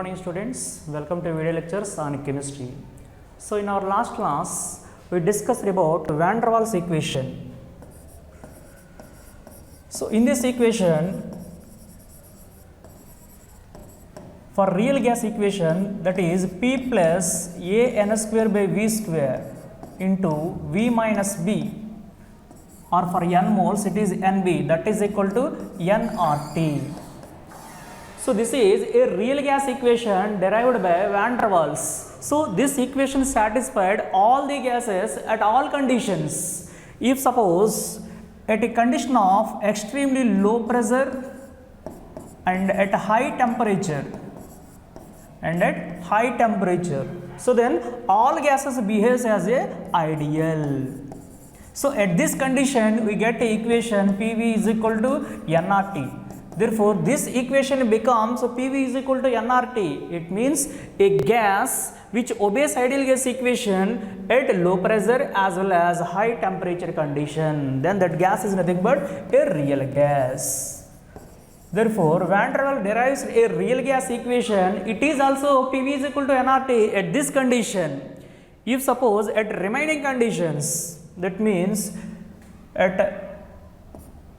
morning students, welcome to video lectures on chemistry. So in our last class we discussed about van der Waals equation. So in this equation, for real gas equation, that is P plus A n square by V square into V minus B, or for n moles it is Nb, that is equal to nRT. So this is a real gas equation derived by van der Waals. So this equation satisfied all the gases at all conditions. If suppose at a condition of extremely low pressure and at high temperature, so then all gases behaves as a ideal. So at this condition we get a equation PV is equal to nRT. Therefore this equation becomes PV is equal to nRT. It means a gas which obeys ideal gas equation at low pressure as well as high temperature condition, then that gas is nothing but a real gas. Therefore van der Waals derives a real gas equation. It is also PV is equal to nRT at this condition. If suppose at remaining conditions, that means at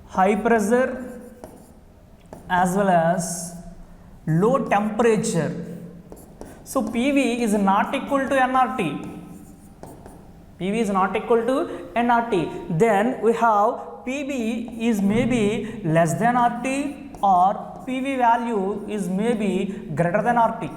high pressure as well as low temperature, so PV is not equal to nRT. PV is not equal to nRT. Then we have PV is maybe less than RT or PV value is maybe greater than RT.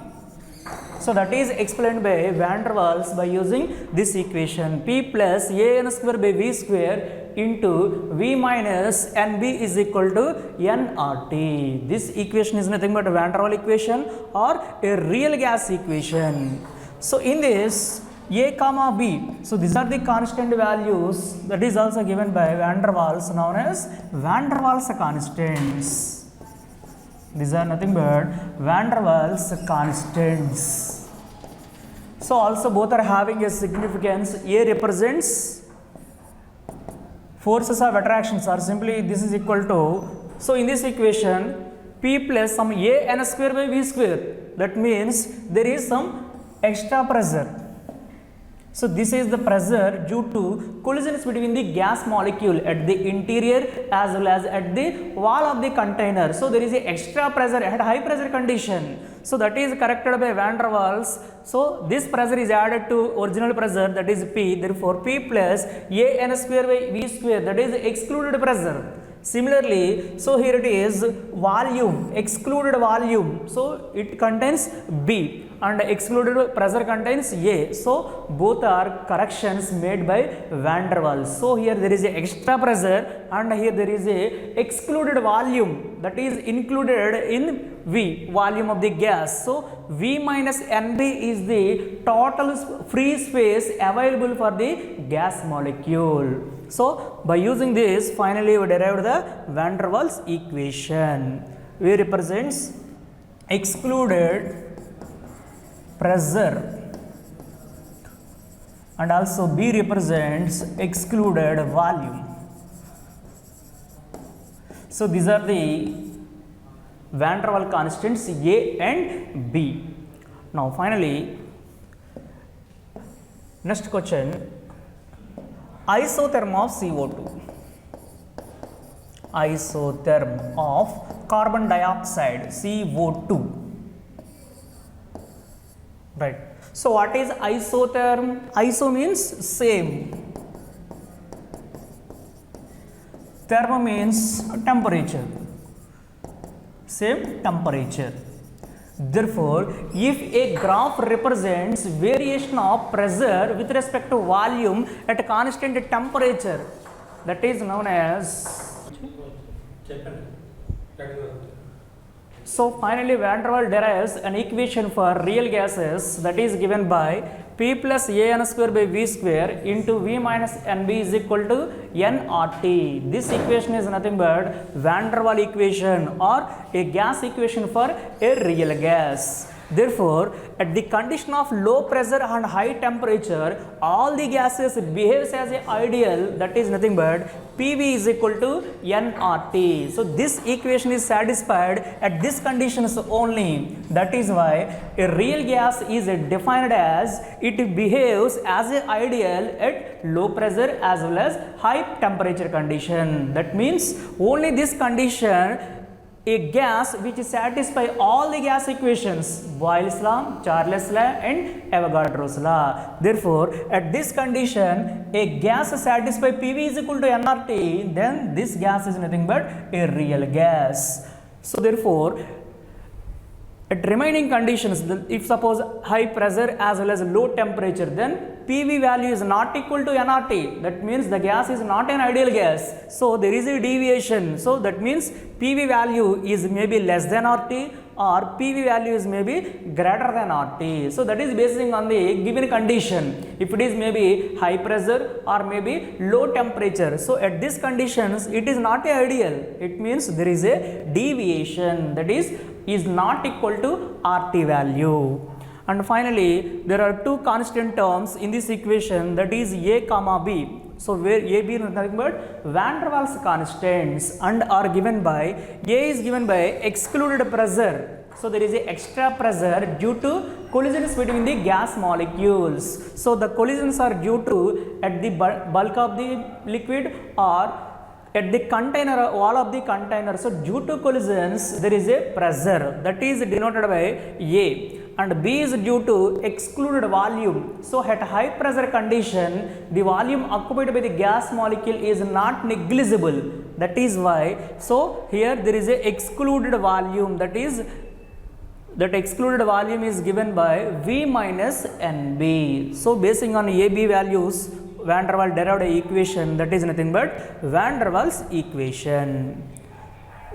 So that is explained by van der Waals by using this equation P plus A n square by V square into V minus Nb is equal to nRT. This equation is nothing but a van der Waals equation or a real gas equation. So in this A comma B, so these are the constant values that is also given by van der Waals, known as van der Waals constants. These are nothing but van der Waals constants. So also both are having a significance. A represents forces of attractions, or simply this is equal to, so in this equation P plus some A n square by V square, that means there is some extra pressure. So this is the pressure due to collisions between the gas molecule at the interior as well as at the wall of the container. So there is a extra pressure at high pressure condition. So that is corrected by van der Waals. So this pressure is added to original pressure, that is P. Therefore P plus A n square by V square, that is excluded pressure. Similarly, so here it is volume, excluded volume, so it contains B, and excluded pressure contains A. So both are corrections made by van der Waals. So here there is a extra pressure and here there is a excluded volume, that is included in V, volume of the gas. So V minus Nb is the total free space available for the gas molecule. So by using this, finally we derived the van der Waals equation. V represents excluded pressure and also B represents excluded volume. So these are the van der Waals constants A and B. Now finally, next question, isotherm of CO2. Isotherm of carbon dioxide, CO2. Right. So what is isotherm? Iso means same. Therm means temperature. Same temperature. Therefore, if a graph represents variation of pressure with respect to volume at a constant temperature, that is known as. So finally van der Waals derives an equation for real gases, that is given by P plus A n square by V square into V minus Nb is equal to nRT. This equation is nothing but van der Waals equation or a gas equation for a real gas. Therefore, at the condition of low pressure and high temperature, all the gases behaves as a ideal, that is nothing but PV is equal to nRT. So this equation is satisfied at these conditions only. That is why a real gas is defined as it behaves as an ideal at low pressure as well as high temperature condition. That means only this condition a gas which satisfy all the gas equations, Boyle's law, Charles law and Avogadro's law. Therefore, at this condition, a gas satisfy PV is equal to nRT, then this gas is nothing but a real gas. So therefore, at remaining conditions, if suppose high pressure as well as low temperature, then PV value is not equal to nRT. That means the gas is not an ideal gas. So there is a deviation. So that means PV value is maybe less than RT or PV value is maybe greater than RT. So that is basing on the given condition. If it is maybe high pressure or maybe low temperature. So at these conditions, it is not a ideal. It means there is a deviation, that is not equal to RT value. And finally, there are two constant terms in this equation, that is A comma B. So where A, B is nothing but Van der Waals constants and are given by, A is given by excluded pressure. So there is a extra pressure due to collisions between the gas molecules. So the collisions are due to at the bulk of the liquid or at the container, wall of the container. So due to collisions, there is a pressure that is denoted by A. And B is due to excluded volume. So at high pressure condition, the volume occupied by the gas molecule is not negligible. That is why, so here there is a excluded volume, that excluded volume is given by V minus NB. So basing on AB values, Van der Waals derived equation, that is nothing but Van der Waals equation.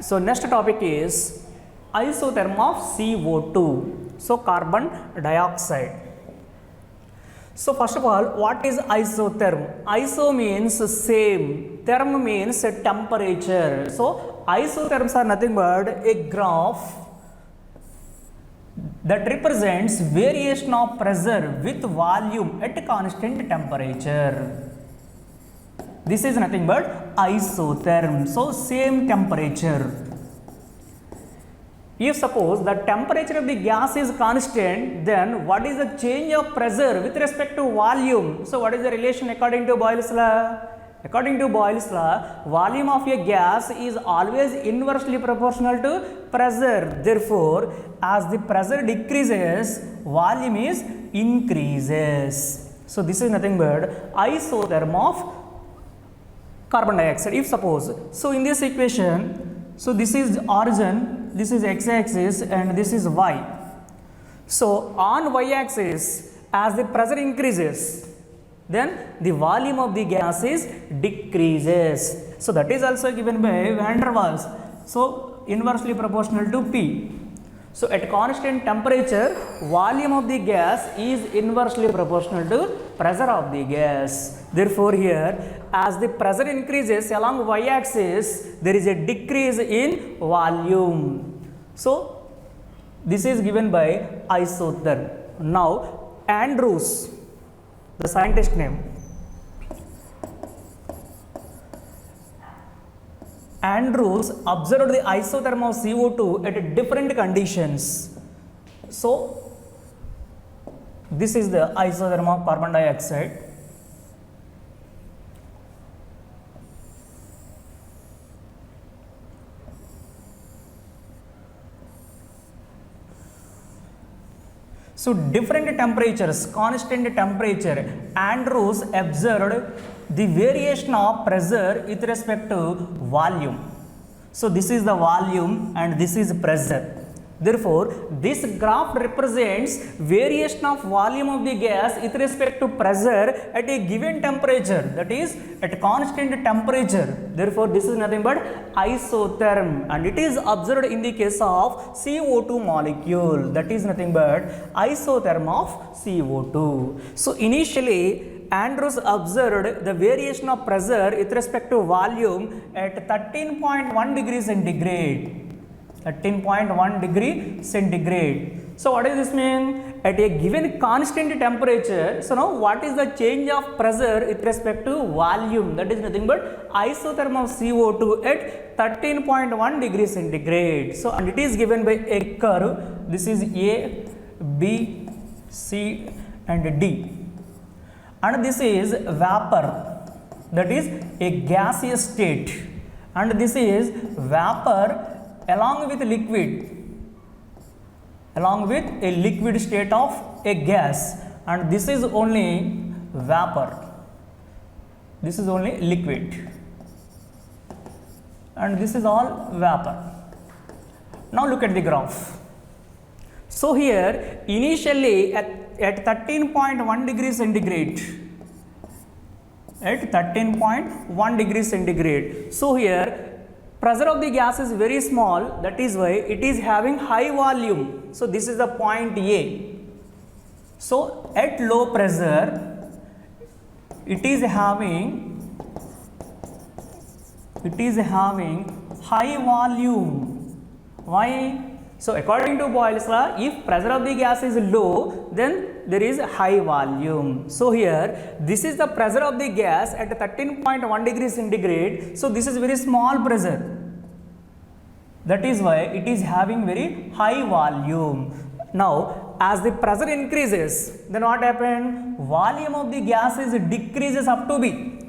So next topic is isotherm of CO2. So carbon dioxide. So first of all, what is isotherm? Iso means same, therm means temperature. So isotherms are nothing but a graph that represents variation of pressure with volume at constant temperature. This is nothing but isotherm. So same temperature. If suppose the temperature of the gas is constant, then what is the change of pressure with respect to volume? So what is the relation according to Boyle's law? According to Boyle's law, volume of a gas is always inversely proportional to pressure. Therefore, as the pressure decreases, volume is increases. So this is nothing but isotherm of carbon dioxide. If suppose, so in this equation, so this is origin, this is x-axis and this is y. So on y-axis, as the pressure increases, then the volume of the gas is decreases. So that is also given by Van der Waals. So inversely proportional to P. So at constant temperature, volume of the gas is inversely proportional to pressure of the gas. Therefore here, as the pressure increases along y-axis, there is a decrease in volume. So this is given by isotherm. Now Andrews, the scientist name, Andrews observed the isotherm of CO2 at different conditions. So this is the isotherm of carbon dioxide. So different temperatures, constant temperature, Andrews observed the variation of pressure with respect to volume. So this is the volume and this is pressure. Therefore, this graph represents variation of volume of the gas with respect to pressure at a given temperature, that is at constant temperature. Therefore, this is nothing but isotherm and it is observed in the case of CO2 molecule, that is nothing but isotherm of CO2. So initially, Andrews observed the variation of pressure with respect to volume at 13.1 degrees centigrade. 13.1 degree centigrade. So what does this mean? At a given constant temperature, so now what is the change of pressure with respect to volume? That is nothing but isotherm of CO2 at 13.1 degrees centigrade. So and it is given by a curve. This is A, B, C and D. And this is vapor, that is a gaseous state. And this is vapor along with liquid, along with a liquid state of a gas, and this is only vapor, this is only liquid, and this is all vapor. Now look at the graph. So here initially at 13.1 degrees centigrade, at 13.1 degrees centigrade, so here pressure of the gas is very small, that is why it is having high volume. So this is the point A. So at low pressure it is having high volume. Why? So according to Boyle's law, if pressure of the gas is low, then there is high volume. So here this is the pressure of the gas at 13.1 degrees centigrade. So this is very small pressure. That is why it is having very high volume. Now as the pressure increases, then what happened? Volume of the gases decreases up to B.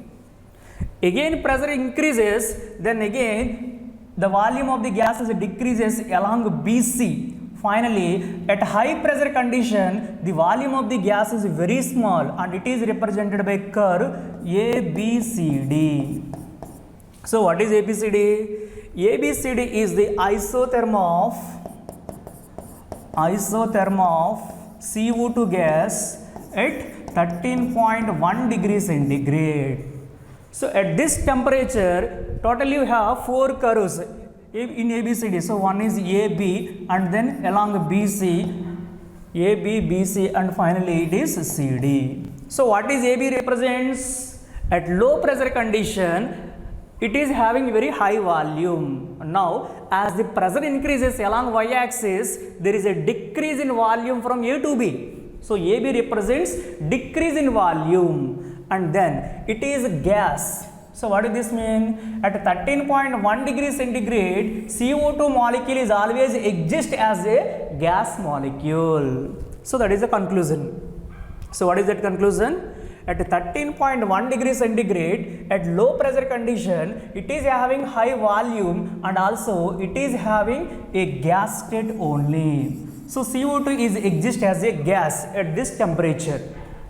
Again pressure increases, then again the volume of the gases decreases along BC. Finally, at high pressure condition, the volume of the gas is very small and it is represented by curve ABCD. So what is ABCD? ABCD is the isotherm of CO2 gas at 13.1 degrees centigrade. So at this temperature, totally you have 4 curves in ABCD. So one is AB and then along BC, AB, BC and finally it is CD. So what is AB represents? At low pressure condition, it is having very high volume. Now as the pressure increases along y-axis, there is a decrease in volume from A to B. So AB represents decrease in volume, and then it is gas. So what does this mean? At 13.1 degrees centigrade, CO2 molecule is always exist as a gas molecule. So that is the conclusion. So what is that conclusion? At 13.1 degrees centigrade, at low pressure condition, it is having high volume and also it is having a gas state only. So CO2 is exist as a gas at this temperature.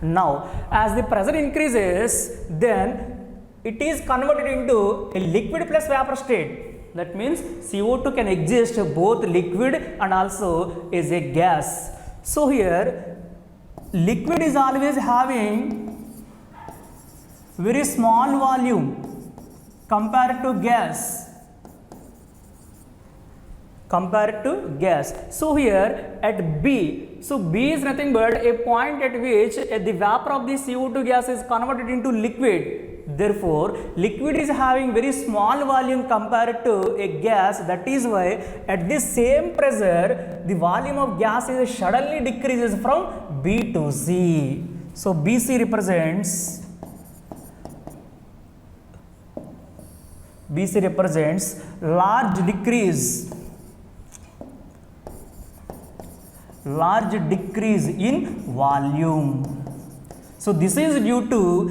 Now as the pressure increases, then it is converted into a liquid plus vapor state. That means CO2 can exist both liquid and also as a gas. So here liquid is always having very small volume compared to gas. So here at B, so B is nothing but a point at which the vapor of the CO2 gas is converted into liquid. Therefore, liquid is having very small volume compared to a gas. That is why at this same pressure, the volume of gas is suddenly decreases from B to C. So BC represents large decrease in volume. So this is due to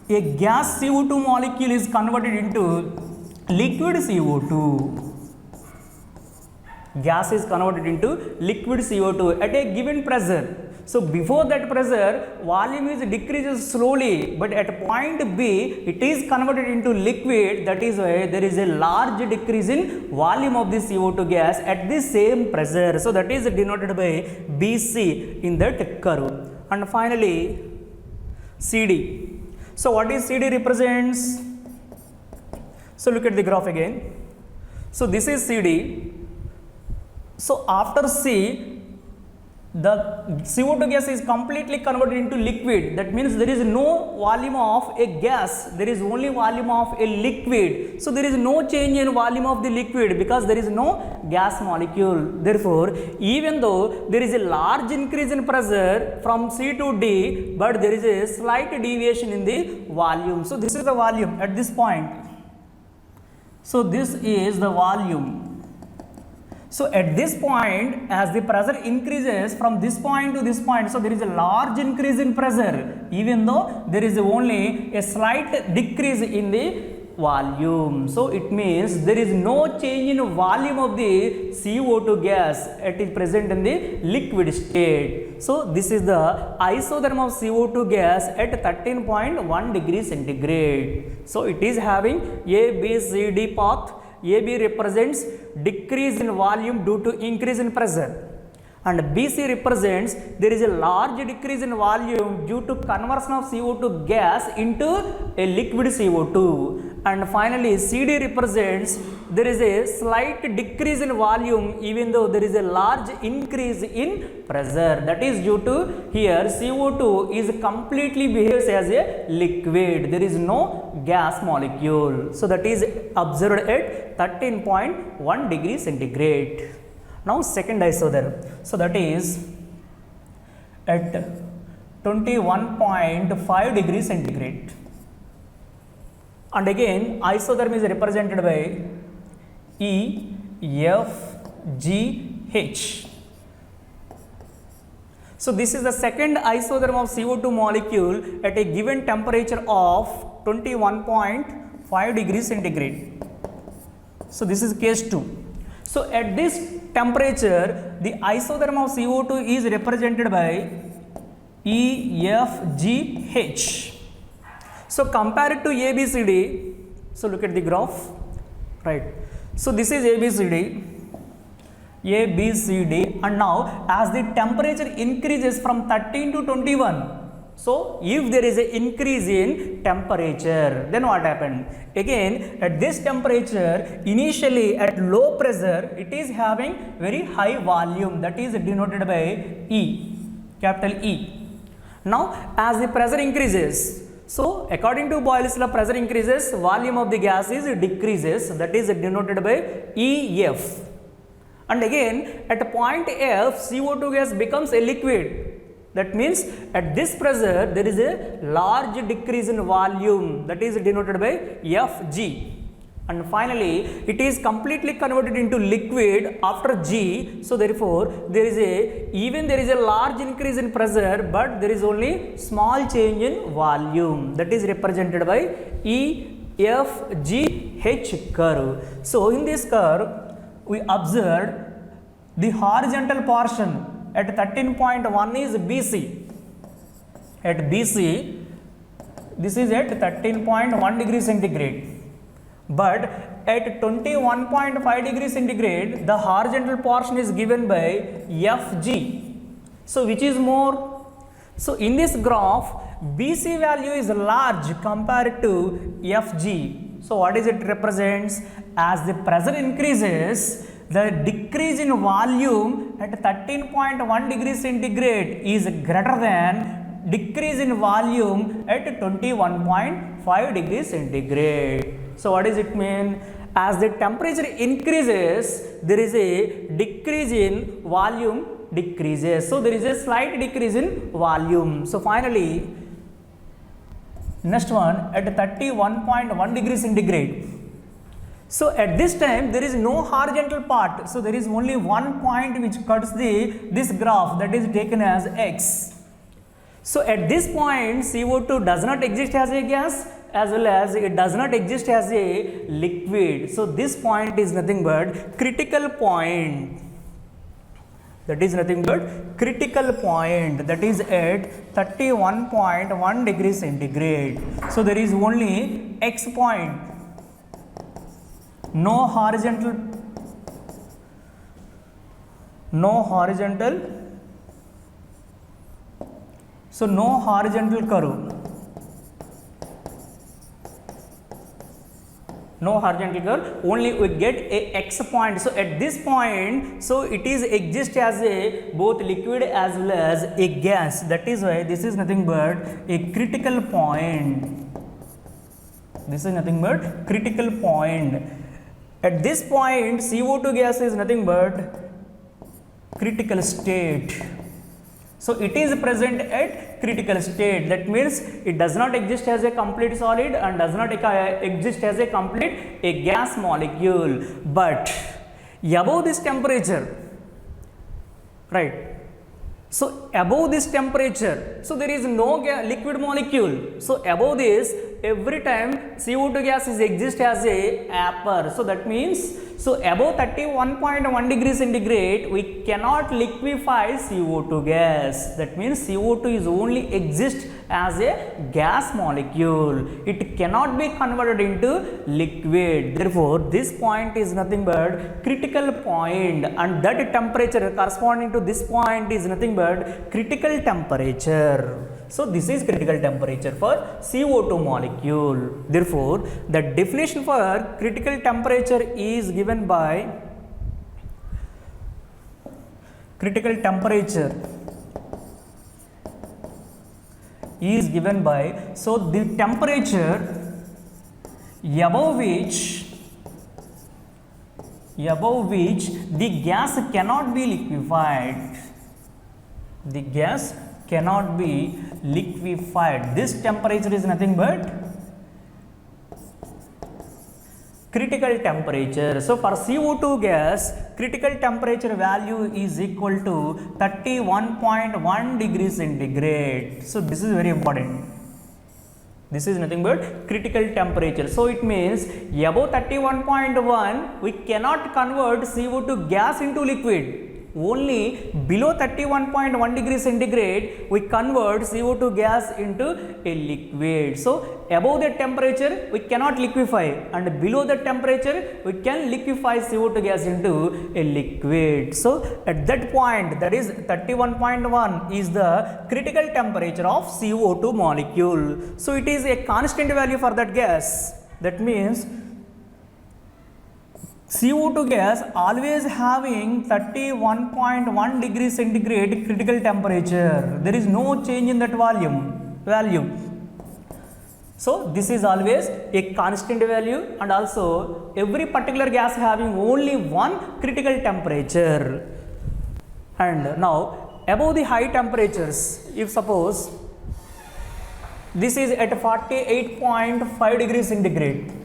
a gas CO2 molecule is converted into liquid CO2. Gas is converted into liquid CO2 at a given pressure. So before that pressure, volume is decreases slowly, but at point B, it is converted into liquid. That is why there is a large decrease in volume of the CO2 gas at the same pressure. So that is denoted by BC in that curve. And finally, CD. So what is CD represents? So look at the graph again. So this is CD. So after C, the CO2 gas is completely converted into liquid. That means there is no volume of a gas, there is only volume of a liquid. So there is no change in volume of the liquid because there is no gas molecule. Therefore, even though there is a large increase in pressure from C to D, but there is a slight deviation in the volume. So this is the volume at this point. So this is the volume. So at this point, as the pressure increases from this point to this point, so there is a large increase in pressure, even though there is only a slight decrease in the volume. So it means there is no change in volume of the CO2 gas. It is present in the liquid state. So this is the isotherm of CO2 gas at 13.1 degrees centigrade. So it is having A, B, C, D path. AB represents decrease in volume due to increase in pressure, and BC represents there is a large decrease in volume due to conversion of CO2 gas into a liquid CO2, and finally CD represents there is a slight decrease in volume even though there is a large increase in pressure. That is due to here CO2 is completely behaves as a liquid, there is no gas molecule. So that is observed at 13.1 degrees centigrade. Now second isotherm, so that is at 21.5 degrees centigrade, and again isotherm is represented by E, F, G, H. So this is the second isotherm of CO2 molecule at a given temperature of 21.5 degrees centigrade. So this is case 2. So at this temperature, the isotherm of CO2 is represented by E, F, G, H. So compare it to ABCD. So look at the graph, right? So this is ABCD, and now as the temperature increases from 13 to 21, so if there is an increase in temperature, then what happened? Again, at this temperature, initially at low pressure, it is having very high volume, that is denoted by E, capital E. Now, as the pressure increases, so according to Boyle's law, pressure increases, volume of the gas is decreases, that is denoted by EF. And again, at point F, CO2 gas becomes a liquid. That means at this pressure there is a large decrease in volume, that is denoted by Fg, and finally it is completely converted into liquid after G. So therefore there is a large increase in pressure, but there is only small change in volume, that is represented by E, F, G, H curve. So in this curve we observed the horizontal portion at 13.1 is BC. At BC, this is at 13.1 degrees centigrade. But at 21.5 degrees centigrade, the horizontal portion is given by Fg. So which is more? So in this graph, BC value is large compared to Fg. So what is it represents? As the pressure increases, the decrease in volume at 13.1 degrees centigrade is greater than decrease in volume at 21.5 degrees centigrade. So what does it mean? As the temperature increases, there is a decrease in volume decreases. So there is a slight decrease in volume. So finally, next one at 31.1 degrees centigrade. So at this time there is no horizontal part, so there is only one point which cuts this graph, that is taken as X. So at this point CO2 does not exist as a gas as well as it does not exist as a liquid. So this point is nothing but critical point, that is nothing but critical point, that is at 31.1 degrees centigrade. So there is only X point, no horizontal, so no horizontal curve, no horizontal curve, only we get a x point. So at this point, so it is exist as a both liquid as well as a gas. That is why this is nothing but a critical point. This is nothing but critical point. At this point, CO2 gas is nothing but critical state. So it is present at critical state. That means it does not exist as a complete solid and does not exist as a complete gas molecule. But above this temperature, right? So above this temperature, so there is no liquid molecule. So above this, every time CO2 gas is exist as a vapor. So that means, so above 31.1 degrees centigrade, we cannot liquefy CO2 gas. That means CO2 is only exist as a gas molecule. It cannot be converted into liquid. Therefore, this point is nothing but critical point, and that temperature corresponding to this point is nothing but critical temperature. So this is critical temperature for CO2 molecule. Therefore, the definition for critical temperature is given by critical temperature is given by, so the temperature above which the gas cannot be liquefied. The gas cannot be liquefied. This temperature is nothing but critical temperature. So for CO2 gas, critical temperature value is equal to 31.1 degrees centigrade. So this is very important. This is nothing but critical temperature. So it means above 31.1 we cannot convert CO2 gas into liquid. Only below 31.1 degrees centigrade we convert CO2 gas into a liquid. So above that temperature we cannot liquefy, and below that temperature we can liquefy CO2 gas into a liquid. So at that point, that is 31.1 is the critical temperature of CO2 molecule. So it is a constant value for that gas. That means CO2 gas always having 31.1 degrees centigrade critical temperature. There is no change in that value. So this is always a constant value, and also every particular gas having only one critical temperature. And now above the high temperatures, if suppose this is at 48.5 degrees centigrade.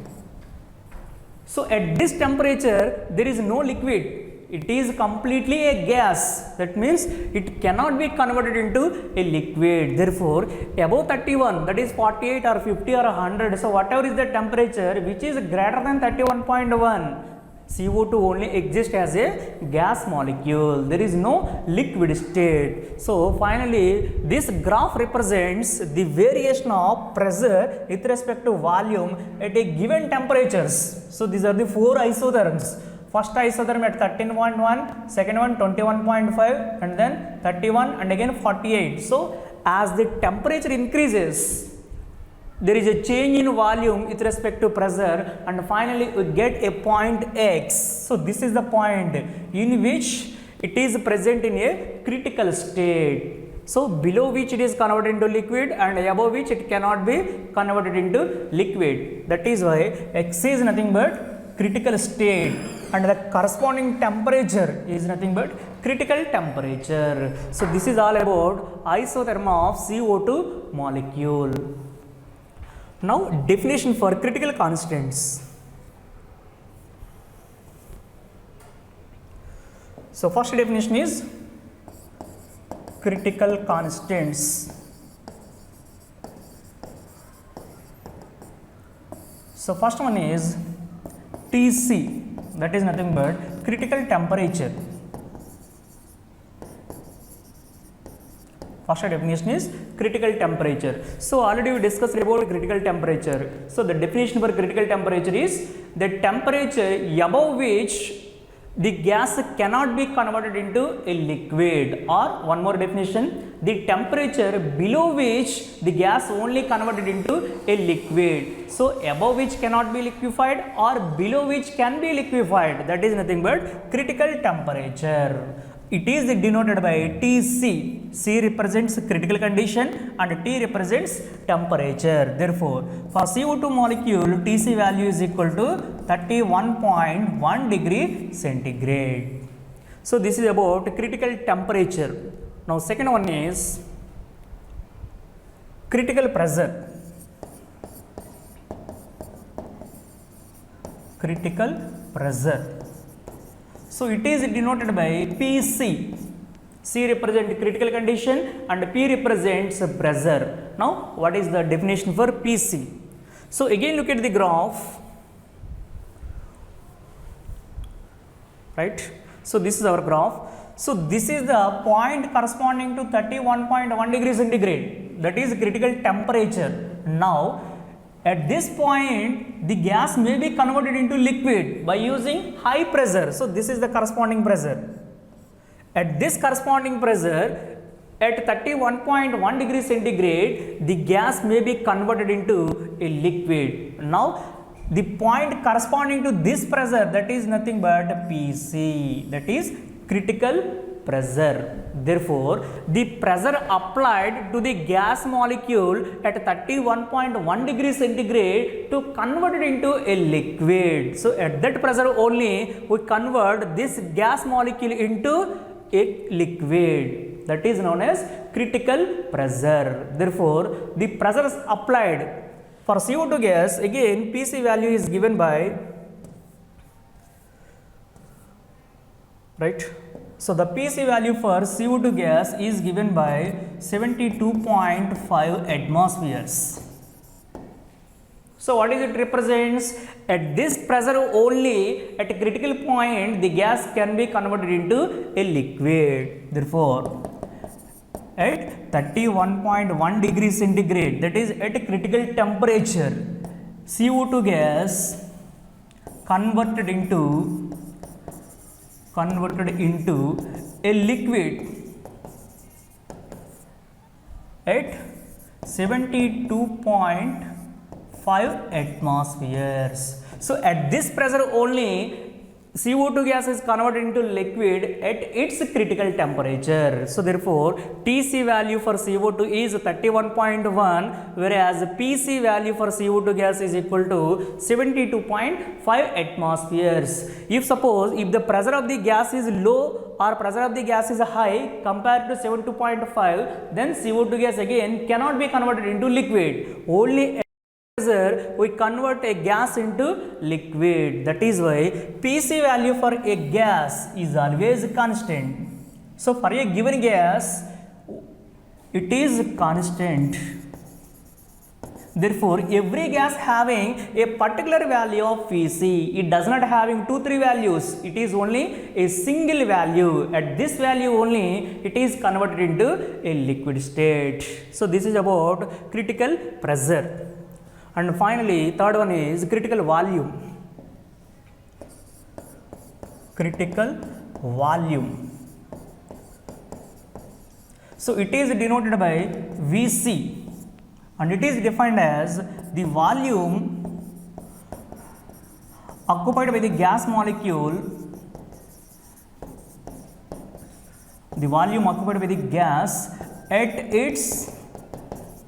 So at this temperature there is no liquid. It is completely a gas. That means it cannot be converted into a liquid. Therefore, above 31, that is 48 or 50 or 100, so whatever is the temperature which is greater than 31.1, CO2 only exists as a gas molecule. There is no liquid state. So finally, this graph represents the variation of pressure with respect to volume at a given temperatures. So these are the four isotherms. First isotherm at 13.1, second one 21.5, and then 31, and again 48. So as the temperature increases, there is a change in volume with respect to pressure, and finally we get a point X. So this is the point in which it is present in a critical state. So below which it is converted into liquid, and above which it cannot be converted into liquid. That is why X is nothing but critical state, and the corresponding temperature is nothing but critical temperature. So this is all about isotherm of CO2 molecule. Now definition for critical constants. So first definition is critical constants. So first one is TC, that is nothing but critical temperature. First definition is critical temperature. So already we discussed about critical temperature. So the definition for critical temperature is the temperature above which the gas cannot be converted into a liquid, or one more definition, the temperature below which the gas only converted into a liquid. So above which cannot be liquefied or below which can be liquefied, that is nothing but critical temperature. It is denoted by Tc. C represents critical condition and T represents temperature. Therefore, for CO2 molecule, Tc value is equal to 31.1 degree centigrade. So this is about critical temperature. Now second one is critical pressure. Critical pressure. So it is denoted by Pc. C represents critical condition and P represents pressure. Now what is the definition for Pc? So again look at the graph, right? So this is our graph. So this is the point corresponding to 31.1 degree centigrade, that is critical temperature. Now at this point the gas may be converted into liquid by using high pressure. So this is the corresponding pressure. At this corresponding pressure at 31.1 degree centigrade, the gas may be converted into a liquid. Now the point corresponding to this pressure, that is nothing but Pc, that is critical pressure. Therefore, the pressure applied to the gas molecule at 31.1 degree centigrade to convert it into a liquid. So at that pressure only we convert this gas molecule into a liquid, that is known as critical pressure. Therefore, the pressures applied for CO2 gas, again Pc value is given by, right? So the Pc value for CO2 gas is given by 72.5 atmospheres. So what is it represents? At this pressure only, at a critical point, the gas can be converted into a liquid. Therefore, at 31.1 degree centigrade, that is at a critical temperature, CO2 gas converted into a liquid at 72.5 atmospheres. So at this pressure only CO2 gas is converted into liquid at its critical temperature. So therefore, Tc value for CO2 is 31.1, whereas Pc value for CO2 gas is equal to 72.5 atmospheres. If suppose if the pressure of the gas is low or pressure of the gas is high compared to 72.5, then CO2 gas again cannot be converted into liquid. Only we convert a gas into liquid. That is why Pc value for a gas is always constant. So for a given gas, it is constant. Therefore, every gas having a particular value of Pc, it does not having 2-3 values, it is only a single value. At this value only it is converted into a liquid state. So this is about critical pressure. And finally, third one is critical volume. Critical volume. So it is denoted by Vc, and it is defined as the volume occupied by the gas molecule. The volume occupied by the gas at its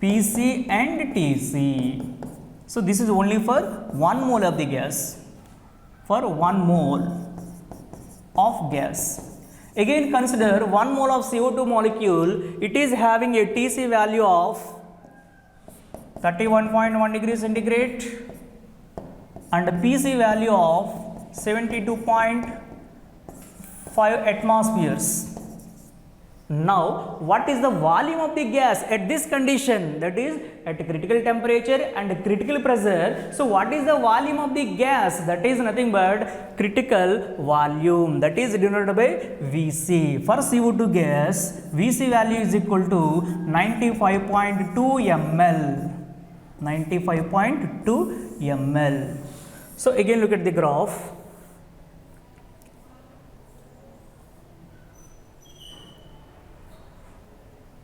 Pc and Tc. So this is only for 1 mole of the gas. For 1 mole of gas. Again consider 1 mole of CO2 molecule, it is having a Tc value of 31.1 degree centigrade and Pc value of 72.5 atmospheres. Now, what is the volume of the gas at this condition, that is at critical temperature and critical pressure? So, what is the volume of the gas? That is nothing but critical volume, that is denoted by Vc. For CO2 gas, Vc value is equal to 95.2 ml. 95.2 ml. So, again look at the graph.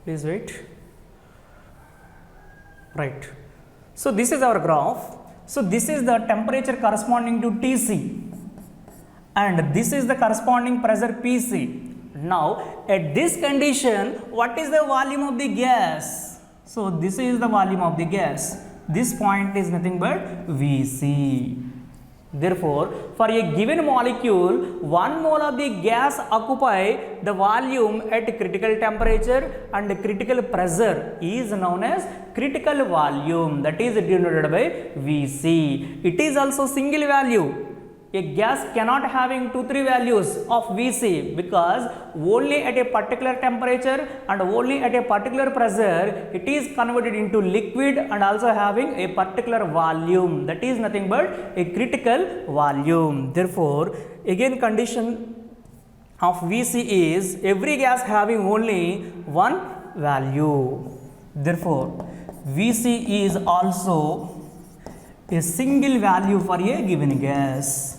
Please wait. Right. So this is our graph. So this is the temperature corresponding to Tc, and this is the corresponding pressure Pc. Now at this condition, what is the volume of the gas? So this is the volume of the gas. This point is nothing but Vc. Therefore, for a given molecule, 1 mole of the gas occupy the volume at critical temperature and critical pressure is known as critical volume, that is denoted by Vc. It is also single value. A gas cannot having 2-3 values of Vc, because only at a particular temperature and only at a particular pressure it is converted into liquid and also having a particular volume, that is nothing but a critical volume. Therefore, again condition of Vc is every gas having only one value. Therefore, Vc is also a single value for a given gas,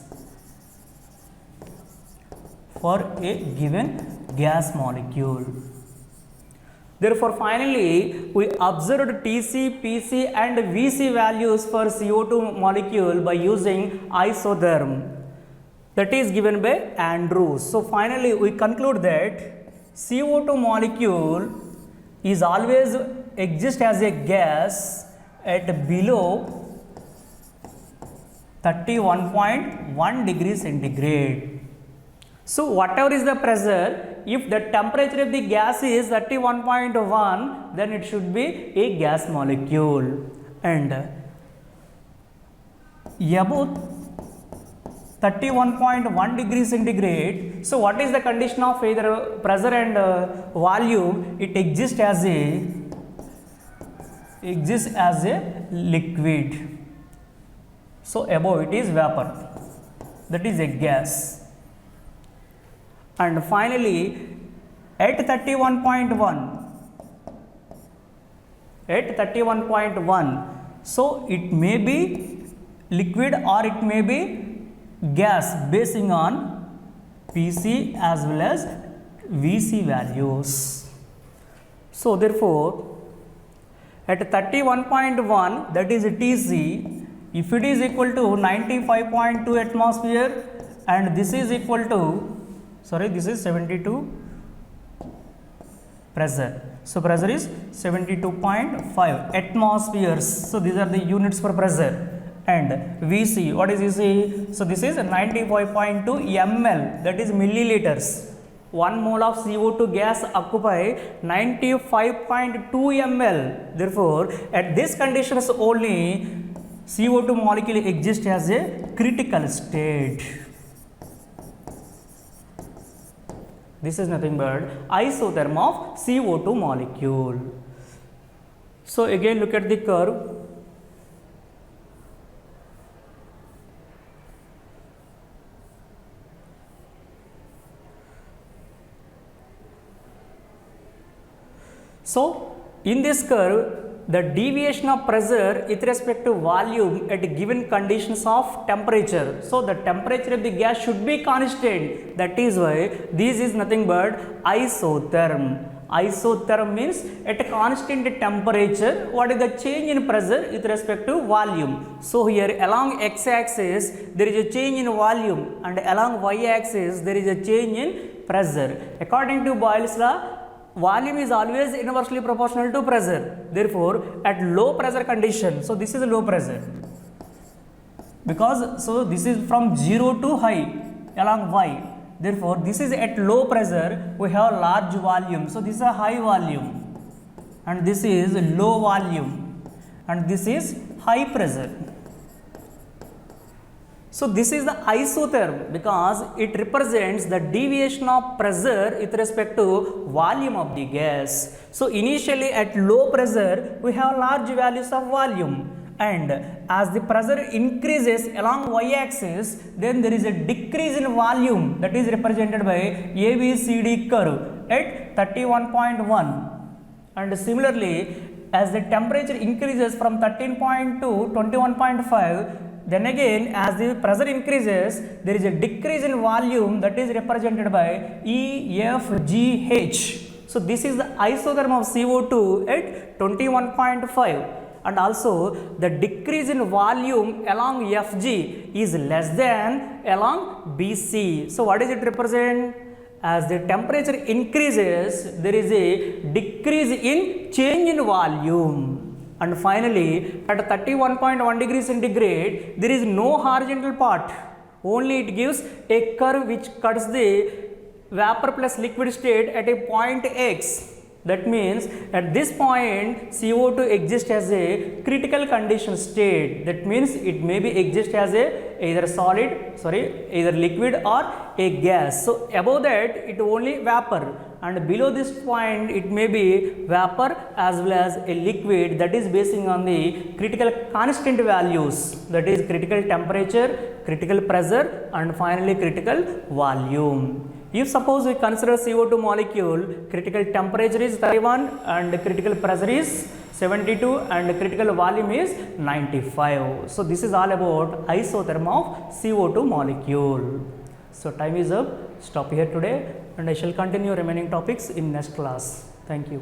for a given gas molecule. Therefore, finally, we observed Tc, Pc and Vc values for CO2 molecule by using isotherm, that is given by Andrews. So, finally, we conclude that CO2 molecule is always exist as a gas at below 31.1 degrees centigrade. So, whatever is the pressure, if the temperature of the gas is 31.1, then it should be a gas molecule, and above 31.1 degrees centigrade. So, what is the condition of either pressure and volume? It exists as a liquid. So, above it is vapor, that is a gas. And finally, at 31.1, so it may be liquid or it may be gas basing on Pc as well as Vc values. So therefore, at 31.1, that is Tc, if it is equal to 95.2 atmosphere and this is equal to, this is 72 pressure. So pressure is 72.5 atmospheres. So these are the units for pressure. And Vc, what is Vc? So this is 95.2 ml, that is milliliters. 1 mole of CO2 gas occupy 95.2 ml. Therefore, at these conditions only CO2 molecule exists as a critical state. This is nothing but isotherm of CO2 molecule. So again look at the curve. So in this curve, the deviation of pressure with respect to volume at given conditions of temperature. So the temperature of the gas should be constant. That is why this is nothing but isotherm. Isotherm means at a constant temperature, what is the change in pressure with respect to volume. So here along x-axis there is a change in volume, and along y-axis there is a change in pressure. According to Boyle's law, volume is always inversely proportional to pressure. Therefore, at low pressure condition, so this is low pressure, because so this is from 0 to high along y. Therefore, this is at low pressure, we have large volume. So this is a high volume, and this is low volume, and this is high pressure. So this is the isotherm because it represents the deviation of pressure with respect to volume of the gas. So initially at low pressure we have large values of volume, and as the pressure increases along y-axis, then there is a decrease in volume, that is represented by ABCD curve at 31.1, and similarly as the temperature increases from 13.2 to 21.5, then again as the pressure increases there is a decrease in volume, that is represented by EFGH. So this is the isotherm of CO2 at 21.5, and also the decrease in volume along Fg is less than along BC. So what does it represent? As the temperature increases, there is a decrease in change in volume. And finally, at 31.1 degrees centigrade, there is no horizontal part. Only it gives a curve which cuts the vapor plus liquid state at a point X. That means at this point CO2 exists as a critical condition state. That means it may be exist as a either liquid or a gas. So above that it only vapor, and below this point it may be vapor as well as a liquid, that is basing on the critical constant values, that is critical temperature, critical pressure, and finally critical volume. If suppose we consider CO2 molecule, critical temperature is 31 and critical pressure is 72 and critical volume is 95. So this is all about isotherm of CO2 molecule. So time is up. Stop here today, and I shall continue remaining topics in next class. Thank you.